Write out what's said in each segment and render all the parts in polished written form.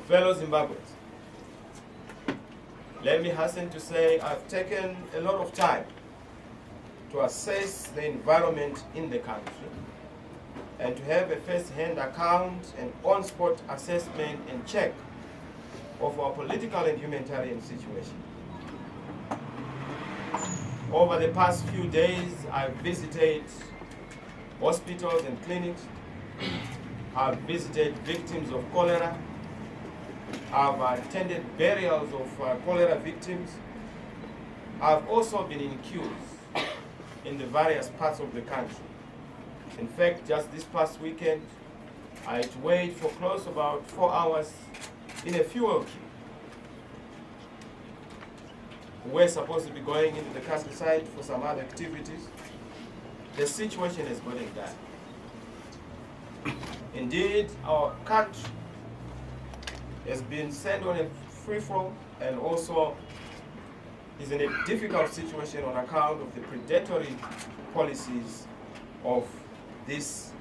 Fellow Zimbabweans, let me hasten to say I've taken a lot of time to assess the environment in the country and to have a first-hand account and on-spot assessment and check of our political and humanitarian situation. Over the past few days, I've visited hospitals and clinics. I've visited victims of cholera. I've attended burials of cholera victims. I've also been in queues in the various parts of the country. In fact, just this past weekend, I had to wait for close to about 4 hours in a fuel queue. We're supposed to be going into the countryside for some other activities. The situation is getting bad. Indeed, our country has been sent on a free fall and also is in a difficult situation on account of the predatory policies of this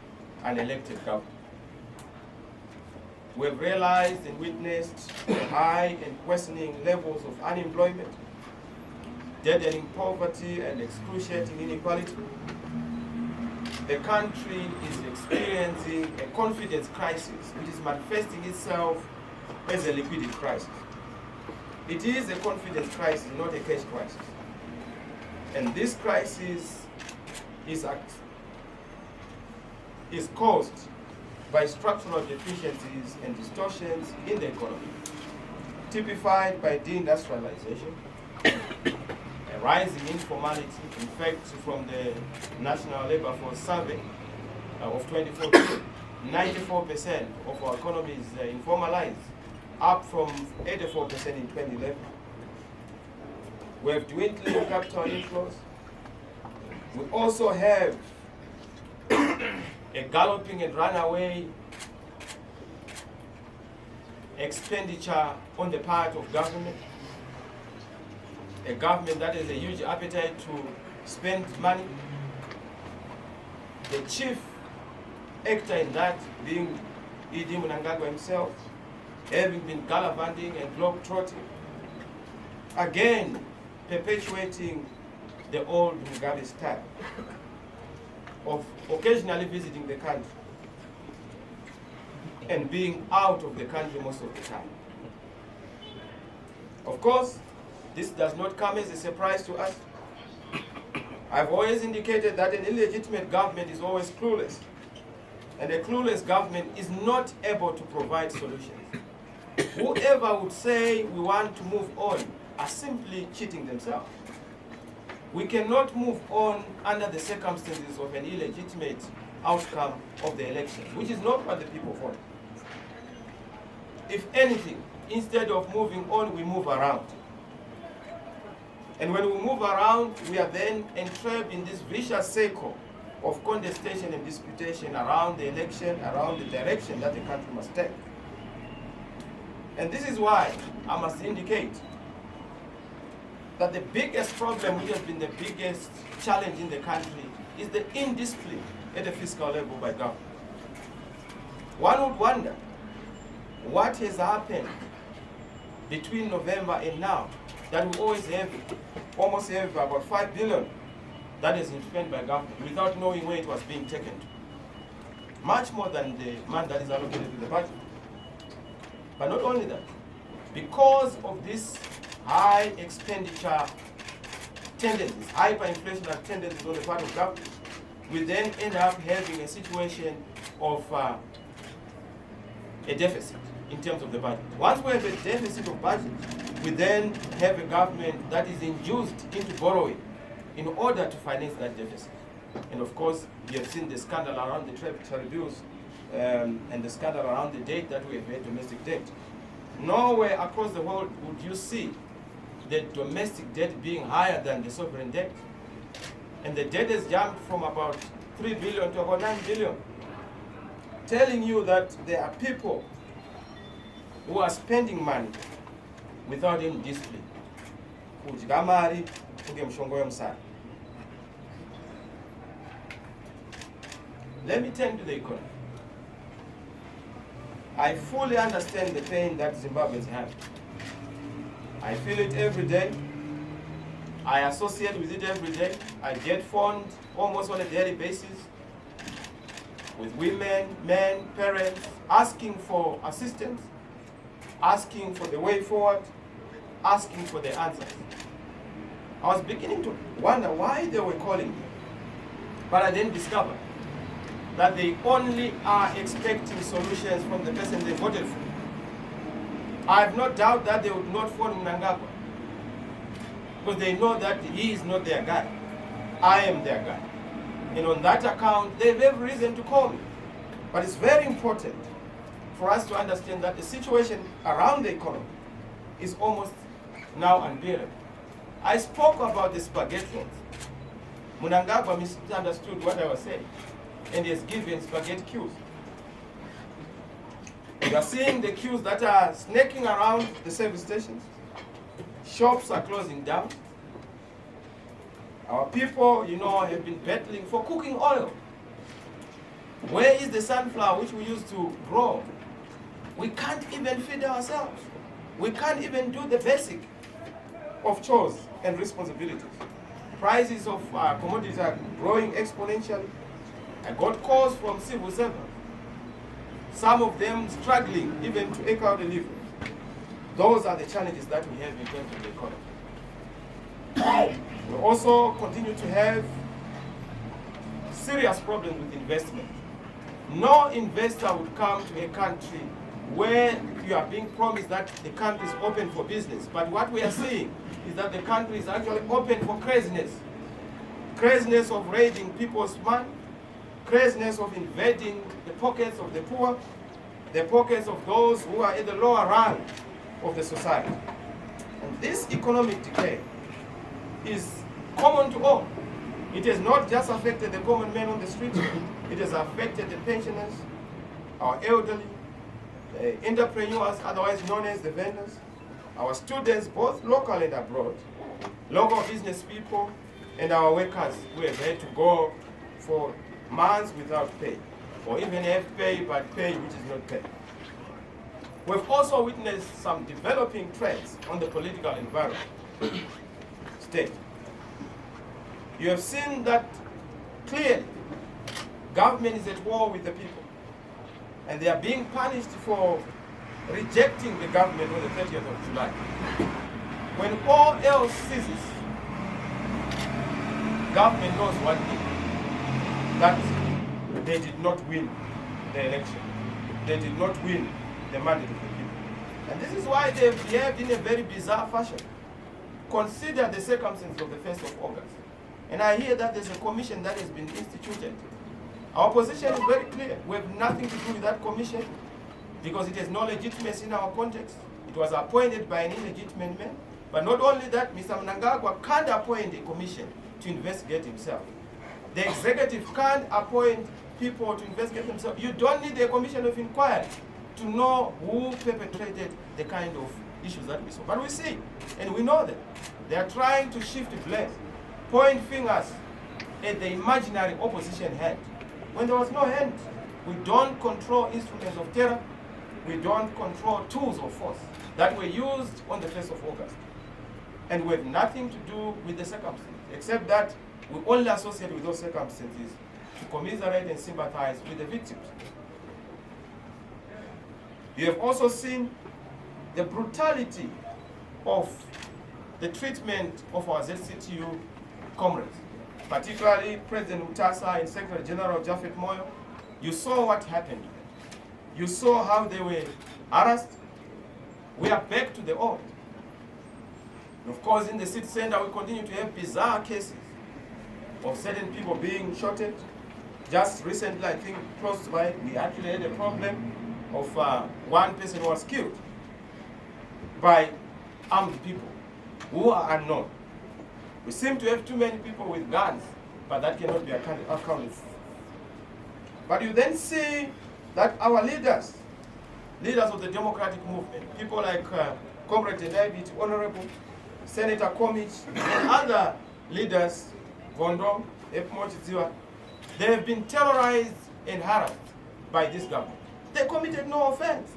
unelected government. We've realized and witnessed high and questioning levels of unemployment, deadening poverty and excruciating inequality. The country is experiencing a confidence crisis which is manifesting itself as a liquidity crisis. It is a confidence crisis, not a cash crisis. And this crisis is caused by structural deficiencies and distortions in the economy, typified by deindustrialization, a rising informality. In fact, from the National Labor Force Survey of 2014, 94% of our economy is informalized, up from 84% in 2011. We have dwindling capital inflows. We also have a galloping and runaway expenditure on the part of government. A government that has a huge appetite to spend money. The chief actor in that being E.D. Mnangagwa himself, having been gallivanting and globe-trotting, again perpetuating the old Mugabe style of occasionally visiting the country and being out of the country most of the time. Of course, this does not come as a surprise to us. I've always indicated that an illegitimate government is always clueless, and a clueless government is not able to provide solutions. Whoever would say we want to move on are simply cheating themselves. We cannot move on under the circumstances of an illegitimate outcome of the election, which is not what the people want. If anything, instead of moving on, we move around. And when we move around, we are then entrapped in this vicious cycle of contestation and disputation around the election, around the direction that the country must take. And this is why I must indicate that the biggest problem, which has been the biggest challenge in the country, is the indiscipline at the fiscal level by government. One would wonder what has happened between November and now that we always have, almost have about 5 billion that is spent by government without knowing where it was being taken to. Much more than the money that is allocated to the budget. But not only that, because of this high expenditure tendencies, hyperinflationary tendencies on the part of government, we then end up having a situation of a deficit in terms of the budget. Once we have a deficit of budget, we then have a government that is induced into borrowing in order to finance that deficit. And of course, we have seen the scandal around the treasury bills and the scandal around the debt that we have had, domestic debt. Nowhere across the world would you see the domestic debt being higher than the sovereign debt. And the debt has jumped from about 3 billion to about 9 billion. Telling you that there are people who are spending money without any discipline. Let me turn to the economy. I fully understand the pain that Zimbabweans have. I feel it every day. I associate with it every day. I get phoned almost on a daily basis with women, men, parents, asking for assistance, asking for the way forward, asking for the answers. I was beginning to wonder why they were calling me, but I then discovered that they only are expecting solutions from the person they voted for. I have no doubt that they would not phone Mnangagwa, because they know that he is not their guy. I am their guy. And on that account, they have every reason to call me. But it's very important for us to understand that the situation around the economy is almost now unbearable. I spoke about the spaghetti loans. Mnangagwa misunderstood what I was saying, and he has given spaghetti queues. You are seeing the queues that are snaking around the service stations. Shops are closing down. Our people, have been battling for cooking oil. Where is the sunflower which we used to grow? We can't even feed ourselves. We can't even do the basic of chores and responsibilities. Prices of commodities are growing exponentially. I got calls from civil servants, some of them struggling even to eke out a living. Those are the challenges that we have in terms of the economy. We also continue to have serious problems with investment. No investor would come to a country where you are being promised that the country is open for business. But what we are seeing is that the country is actually open for craziness. Craziness of raiding people's money, craziness of invading the pockets of the poor, the pockets of those who are at the lower rung of the society. And this economic decay is common to all. It has not just affected the common man on the street, it has affected the pensioners, our elderly, the entrepreneurs, otherwise known as the vendors, our students, both local and abroad, local business people, and our workers who have had to go for months without pay, or even have pay, but pay which is not pay. We've also witnessed some developing trends on the political environment state. You have seen that clearly government is at war with the people, and they are being punished for rejecting the government on the 30th of July. When all else ceases, government knows one thing, that they did not win the election. They did not win the mandate of the people. And this is why they have behaved in a very bizarre fashion. Consider the circumstances of the 1st of August. And I hear that there's a commission that has been instituted. Our position is very clear. We have nothing to do with that commission because it has no legitimacy in our context. It was appointed by an illegitimate man. But not only that, Mr. Mnangagwa can't appoint a commission to investigate himself. The executive can't appoint people to investigate themselves. You don't need a commission of inquiry to know who perpetrated the kind of issues that we saw. But we see, and we know that they are trying to shift blame, point fingers at the imaginary opposition hand, when there was no hand. We don't control instruments of terror. We don't control tools of force that were used on the 1st of August. And we have nothing to do with the circumstances, except that we only associate with those circumstances to commiserate and sympathize with the victims. You have also seen the brutality of the treatment of our ZCTU comrades, particularly President Utasa and Secretary General Japhet Moyo. You saw what happened to them. You saw how they were harassed. We are back to the old. And of course, in the city center, we continue to have bizarre cases of certain people being shotted. Just recently, I think close by, we actually had a problem of one person who was killed by armed people who are unknown. We seem to have too many people with guns, but that cannot be accounted for. But you then see that our leaders of the democratic movement, people like Comrade David, Honorable Senator Komich, and other leaders, Gondo, Epmo Chiziwa, they have been terrorized and harassed by this government. They committed no offense.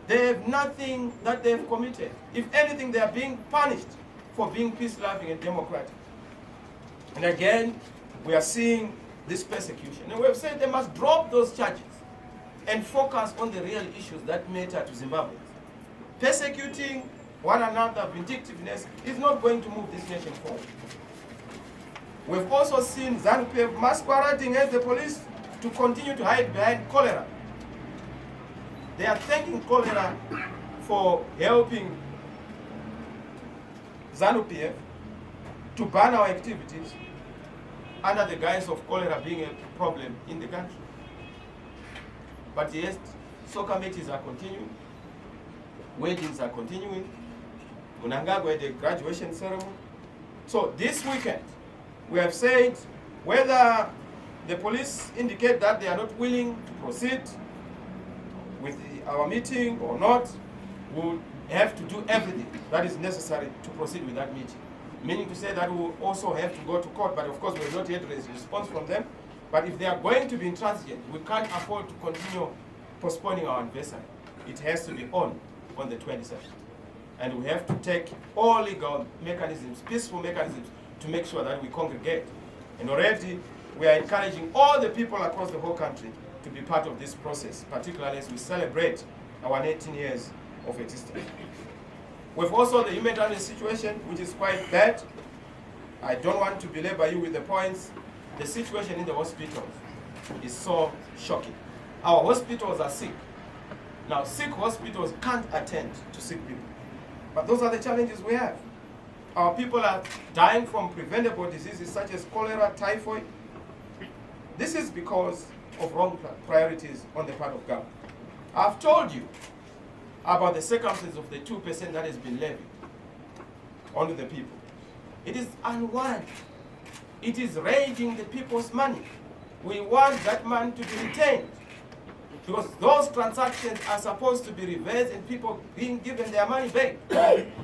They have nothing that they have committed. If anything, they are being punished for being peace-loving and democratic. And again, we are seeing this persecution. And we have said they must drop those charges and focus on the real issues that matter to Zimbabweans. Persecuting one another, vindictiveness, is not going to move this nation forward. We've also seen ZANU-PF masquerading as the police to continue to hide behind cholera. They are thanking cholera for helping ZANU-PF to ban our activities under the guise of cholera being a problem in the country. But yes, soccer matches are continuing, weddings are continuing, Munangagwa had a graduation ceremony. So this weekend, we have said whether the police indicate that they are not willing to proceed with our meeting or not, we'll have to do everything that is necessary to proceed with that meeting. Meaning to say that we will also have to go to court, but of course we have not yet received a response from them. But if they are going to be intransigent, we can't afford to continue postponing our anniversary. It has to be on the 27th. And we have to take all legal mechanisms, peaceful mechanisms, to make sure that we congregate. And already we are encouraging all the people across the whole country to be part of this process, particularly as we celebrate our 18 years of existence. We've also the humanitarian situation, which is quite bad. I don't want to belabor you with the points. The situation in the hospitals is so shocking. Our hospitals are sick. Now, sick hospitals can't attend to sick people. But those are the challenges we have. Our people are dying from preventable diseases such as cholera, typhoid. This is because of wrong priorities on the part of government. I've told you about the circumstances of the 2% that has been levied onto the people. It is unwanted. It is raiding the people's money. We want that money to be retained, because those transactions are supposed to be reversed and people being given their money back.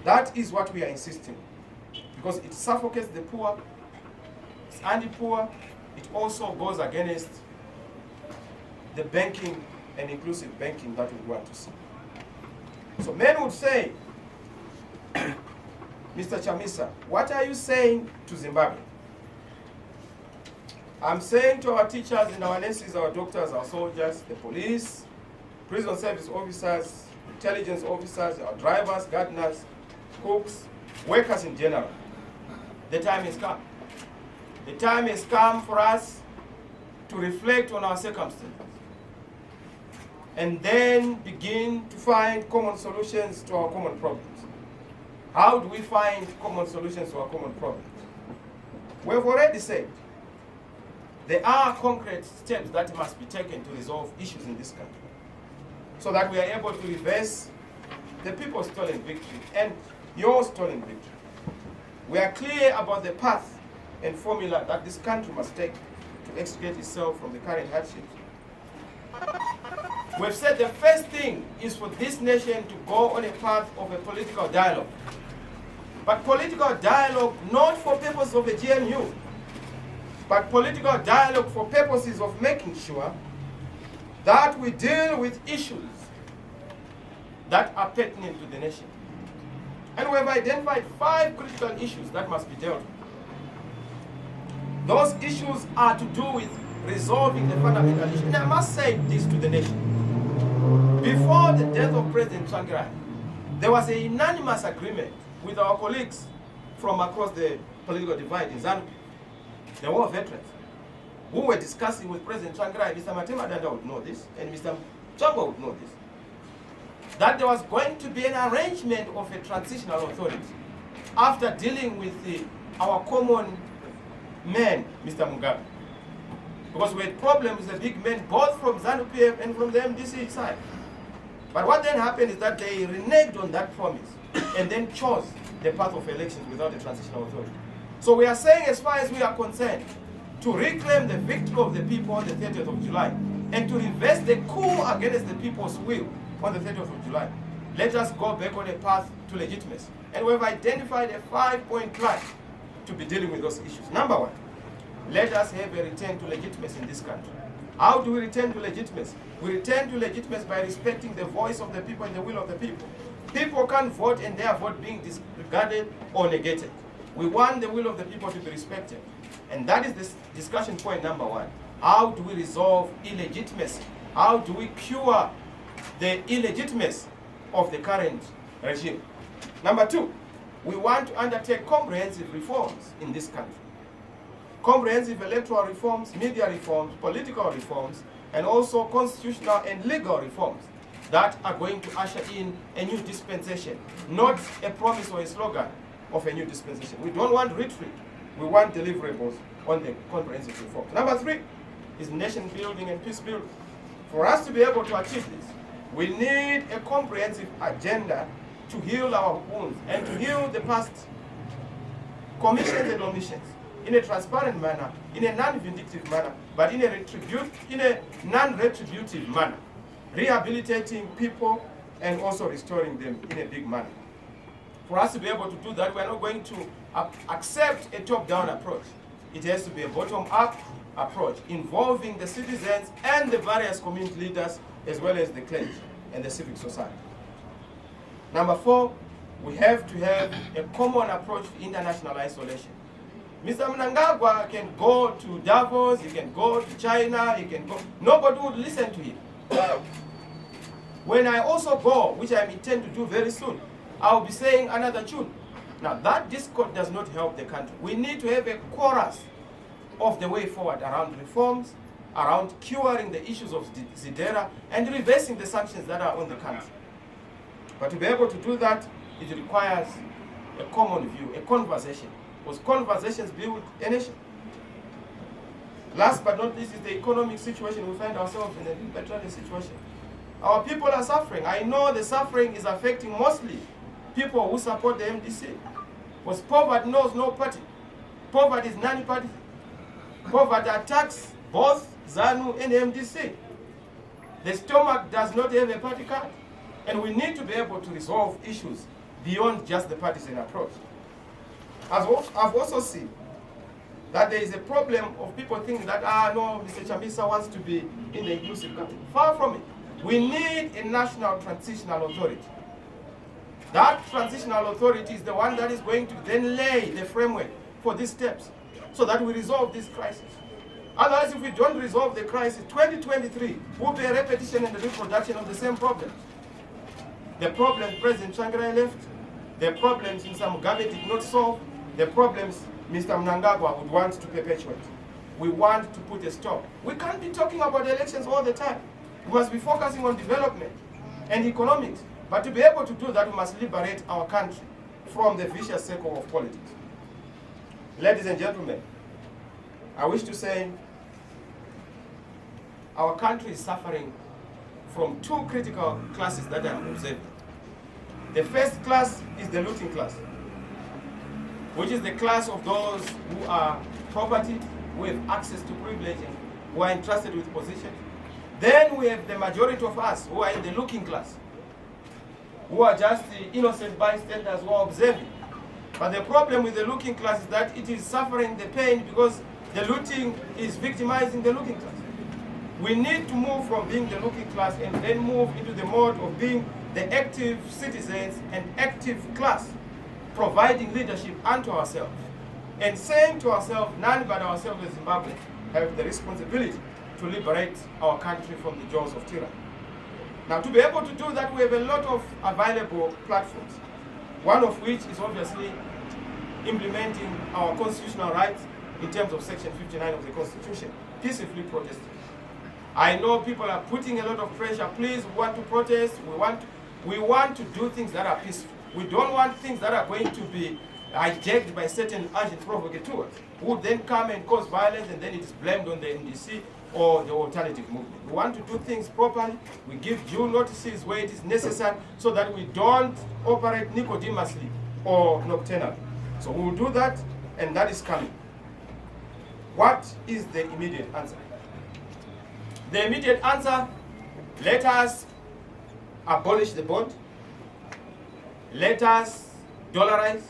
That is what we are insisting, because it suffocates the poor, it's anti-poor, it also goes against the banking and inclusive banking that we want to see. So men would say, Mr. Chamisa, what are you saying to Zimbabwe? I'm saying to our teachers and our nurses, our doctors, our soldiers, the police, prison service officers, intelligence officers, our drivers, gardeners, cooks, workers in general, the time has come. The time has come for us to reflect on our circumstances and then begin to find common solutions to our common problems. How do we find common solutions to our common problems? We've already said there are concrete steps that must be taken to resolve issues in this country so that we are able to reverse the people's stolen victory and your stolen victory. We are clear about the path and formula that this country must take to extricate itself from the current hardships. We've said the first thing is for this nation to go on a path of a political dialogue. But political dialogue not for purposes of a GNU, but political dialogue for purposes of making sure that we deal with issues that are pertinent to the nation. And we have identified 5 critical issues that must be dealt with. Those issues are to do with resolving the fundamental issue. And I must say this to the nation. Before the death of President Tsvangirai, there was a unanimous agreement with our colleagues from across the political divide in Zambia. There were veterans who were discussing with President Tsvangirai. Mr. Matema Danda would know this, and Mr. Chamba would know this, that there was going to be an arrangement of a transitional authority after dealing with our common man, Mr. Mugabe. Because we had problems with the big men, both from ZANU-PF and from the MDC side. But what then happened is that they reneged on that promise and then chose the path of elections without a transitional authority. So we are saying, as far as we are concerned, to reclaim the victory of the people on the 30th of July and to reverse the coup against the people's will on the 30th of July, let us go back on a path to legitimacy. And we've identified a 5-point plan to be dealing with those issues. Number 1, let us have a return to legitimacy in this country. How do we return to legitimacy? We return to legitimacy by respecting the voice of the people and the will of the people. People can't vote and their vote being disregarded or negated. We want the will of the people to be respected. And that is this discussion point number one. How do we resolve illegitimacy? How do we cure the illegitimacy of the current regime? Number two, we want to undertake comprehensive reforms in this country. Comprehensive electoral reforms, media reforms, political reforms, and also constitutional and legal reforms that are going to usher in a new dispensation, not a promise or a slogan of a new dispensation. We don't want retreat. We want deliverables on the comprehensive reforms. Number three is nation building and peace building. For us to be able to achieve this, we need a comprehensive agenda to heal our wounds and to heal the past commissions and omissions in a transparent manner, in a non-vindictive manner, but in a non-retributive manner, rehabilitating people and also restoring them in a big manner. For us to be able to do that, we're not going to accept a top-down approach. It has to be a bottom-up approach involving the citizens and the various community leaders as well as the clergy and the civic society. Number four, we have to have a common approach to international isolation. Mr. Mnangagwa can go to Davos, he can go to China, he can go. Nobody would listen to him. When I also go, which I intend to do very soon, I'll be saying another tune. Now that discord does not help the country. We need to have a chorus of the way forward around reforms, around curing the issues of Zidera, and reversing the sanctions that are on the country. But to be able to do that, it requires a common view, a conversation. Because conversations build a nation. Last but not least is the economic situation. We find ourselves in a petroleum situation. Our people are suffering. I know the suffering is affecting mostly people who support the MDC. Because poverty knows no party. Poverty is non-party. Poverty attacks both ZANU and MDC. The stomach does not have a party card. And we need to be able to resolve issues beyond just the partisan approach. I've also seen that there is a problem of people thinking that, no, Mr. Chamisa wants to be in the inclusive country. Far from it. We need a national transitional authority. That transitional authority is the one that is going to then lay the framework for these steps so that we resolve this crisis. Otherwise, if we don't resolve the crisis, 2023 will be a repetition and a reproduction of the same problems. The problems President Tsvangirai left, the problems Mr. Mugabe did not solve, the problems Mr. Mnangagwa would want to perpetuate. We want to put a stop. We can't be talking about elections all the time. We must be focusing on development and economics. But to be able to do that, we must liberate our country from the vicious circle of politics. Ladies and gentlemen, I wish to say our country is suffering from two critical classes that I am observing. The first class is the looting class, which is the class of those who are property, who have access to privilege, and who are entrusted with position. Then we have the majority of us who are in the looking class, who are just the innocent bystanders who are observing. But the problem with the looking class is that it is suffering the pain because the looting is victimizing the looking class. We need to move from being the looking class and then move into the mode of being the active citizens and active class, providing leadership unto ourselves and saying to ourselves, none but ourselves as Zimbabwe have the responsibility to liberate our country from the jaws of tyranny. Now, to be able to do that, we have a lot of available platforms, one of which is obviously implementing our constitutional rights in terms of Section 59 of the Constitution, peacefully protesting. I know people are putting a lot of pressure. Please, we want to protest. We want to do things that are peaceful. We don't want things that are going to be hijacked by certain urgent provocateurs who then come and cause violence, and then it is blamed on the MDC or the alternative movement. We want to do things properly. We give due notices where it is necessary so that we don't operate nicodemously or nocturnally. So we will do that, and that is coming. What is the immediate answer? The immediate answer, let us abolish the bond. Let us dollarize,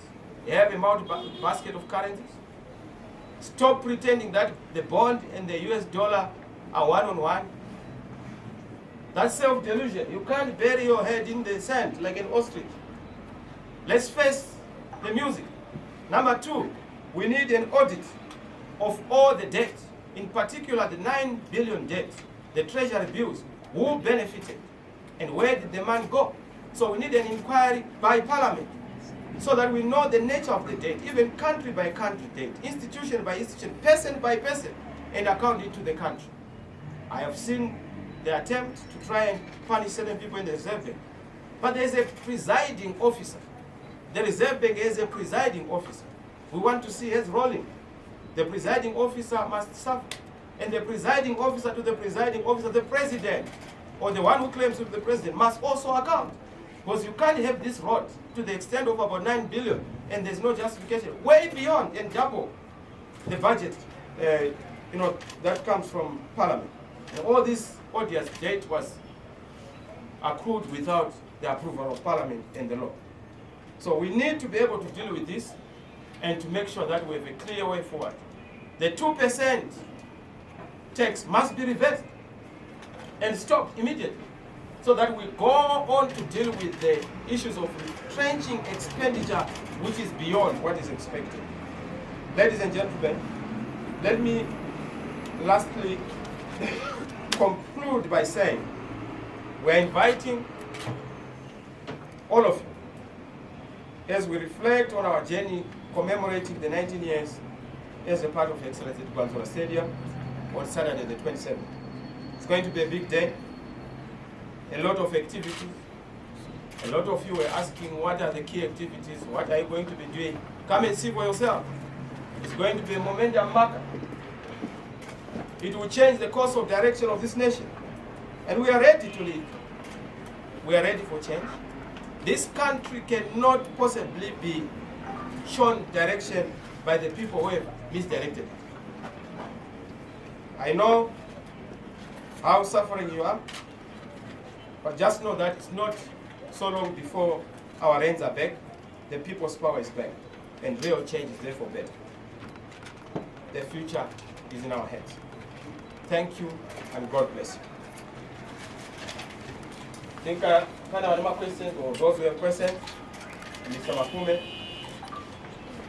have a multi-basket of currencies. Stop pretending that the bond and the US dollar a one-on-one. That's self-delusion. You can't bury your head in the sand like an ostrich. Let's face the music. Number two, we need an audit of all the debt, in particular the 9 billion debt, the treasury bills, who benefited and where did the money go. So we need an inquiry by parliament so that we know the nature of the debt, even country by country debt, institution by institution, person by person, and account it to the country. I have seen the attempt to try and punish certain people in the Reserve Bank. But there is a presiding officer. The Reserve Bank is a presiding officer. We want to see heads rolling. The presiding officer must suffer. And the presiding officer to the presiding officer, the president, or the one who claims to be the president, must also account. Because you can't have this rot to the extent of about 9 billion and there's no justification. Way beyond and double the budget that comes from Parliament. And all this odious debt was accrued without the approval of Parliament and the law. So we need to be able to deal with this and to make sure that we have a clear way forward. The 2% tax must be reversed and stopped immediately so that we go on to deal with the issues of retrenching expenditure which is beyond what is expected. Ladies and gentlemen, let me lastly conclude by saying we're inviting all of you as we reflect on our journey commemorating the 19 years as a part of Excellence at Gwanzora Stadium on Saturday the 27th. It's going to be a big day, a lot of activities. A lot of you were asking what are the key activities, what are you going to be doing? Come and see for yourself. It's going to be a momentum marker. It will change the course of direction of this nation. And we are ready to lead. We are ready for change. This country cannot possibly be shown direction by the people who have misdirected it. I know how suffering you are, but just know that it's not so long before our reins are back, the people's power is back, and real change is therefore better. The future is in our hands. Thank you, and God bless you. I think kind of more questions, or those who have questions, Mr. Makume,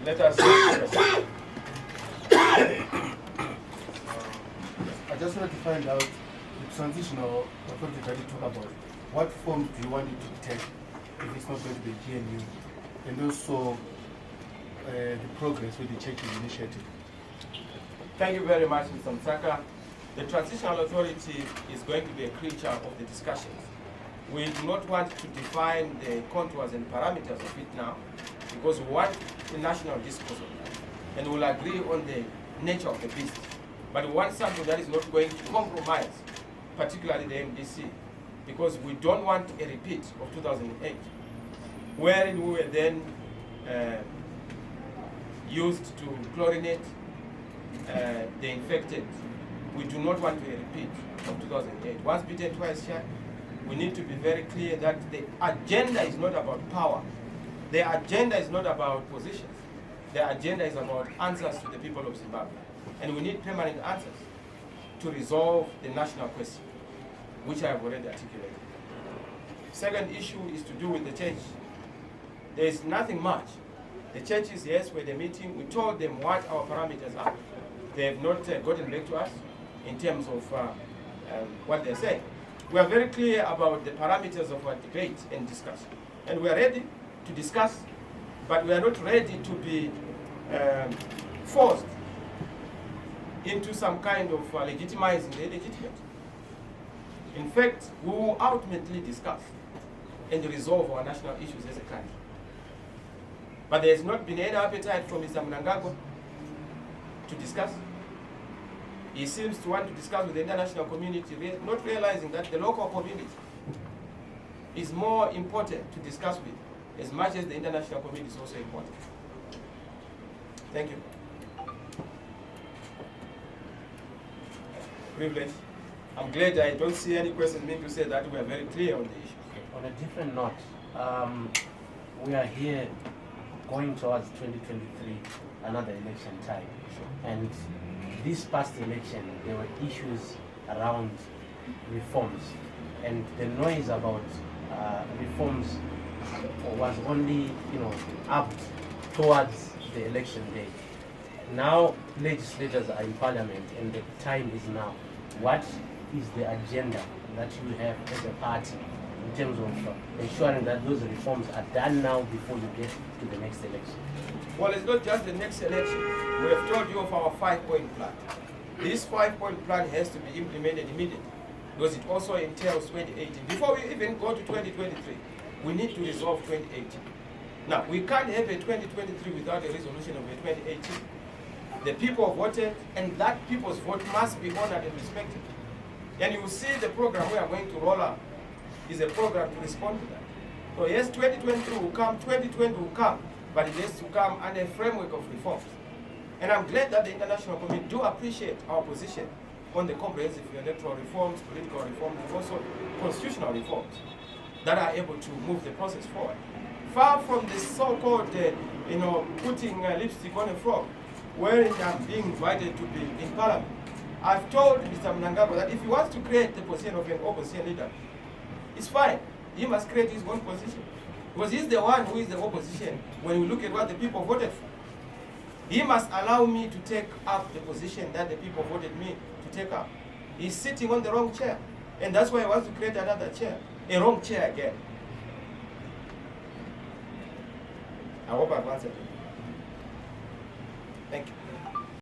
let us see. I just wanted to find out the transitional authority that you talk about. What form do you want it to take if it's not going to be GNU? And also the progress with the church's initiative. Thank you very much, Mr. Msaka. The transitional authority is going to be a creature of the discussions. We do not want to define the contours and parameters of it now because we want the national discourse on that. And we'll agree on the nature of the beast. But we want something that is not going to compromise, particularly the MDC, because we don't want a repeat of 2008, wherein we were then used to chlorinate the infected. We do not want a repeat of 2008. Once bitten, twice shy. We need to be very clear that the agenda is not about power. The agenda is not about positions. The agenda is about answers to the people of Zimbabwe. And we need permanent answers to resolve the national question, which I have already articulated. Second issue is to do with the church. There is nothing much. The churches, yes, were the meeting. We told them what our parameters are. They have not gotten back to us in terms of what they're saying. We are very clear about the parameters of our debate and discussion. And we are ready to discuss, but we are not ready to be forced into some kind of legitimizing the illegitimate. In fact, we will ultimately discuss and resolve our national issues as a country. But there has not been any appetite from Mr. Mnangagwa to discuss. He seems to want to discuss with the international community, not realizing that the local community is more important to discuss with, as much as the international community is also important. Thank you. Privilege. I'm glad I don't see any questions mean to say that we are very clear on the issue. On a different note, we are here going towards 2023, another election time. And this past election, there were issues around reforms, and the noise about reforms was only, up towards the election day. Now legislators are in parliament and the time is now. What is the agenda that you have as a party in terms of ensuring that those reforms are done now before you get to the next election? Well, it's not just the next election. We have told you of our 5-point plan. This 5-point plan has to be implemented immediately because it also entails 2018. Before we even go to 2023, we need to resolve 2018. Now, we can't have a 2023 without a resolution of a 2018. The people voted, and that people's vote must be honored and respected. And you will see the program we are going to roll out is a program to respond to that. So yes, 2023 will come, 2020 will come, but it has to come under a framework of reforms. And I'm glad that the international community do appreciate our position on the comprehensive electoral reforms, political reforms, and also constitutional reforms that are able to move the process forward. Far from the so-called, putting lipstick on a frog, wherein I'm being invited to be in parliament. I've told Mr. Mnangagwa that if he wants to create the position of an opposition leader, it's fine. He must create his own position. Because he's the one who is the opposition when we look at what the people voted for. He must allow me to take up the position that the people voted me to take up. He's sitting on the wrong chair. And that's why he wants to create another chair. A wrong chair again. I hope I've answered it. Thank you.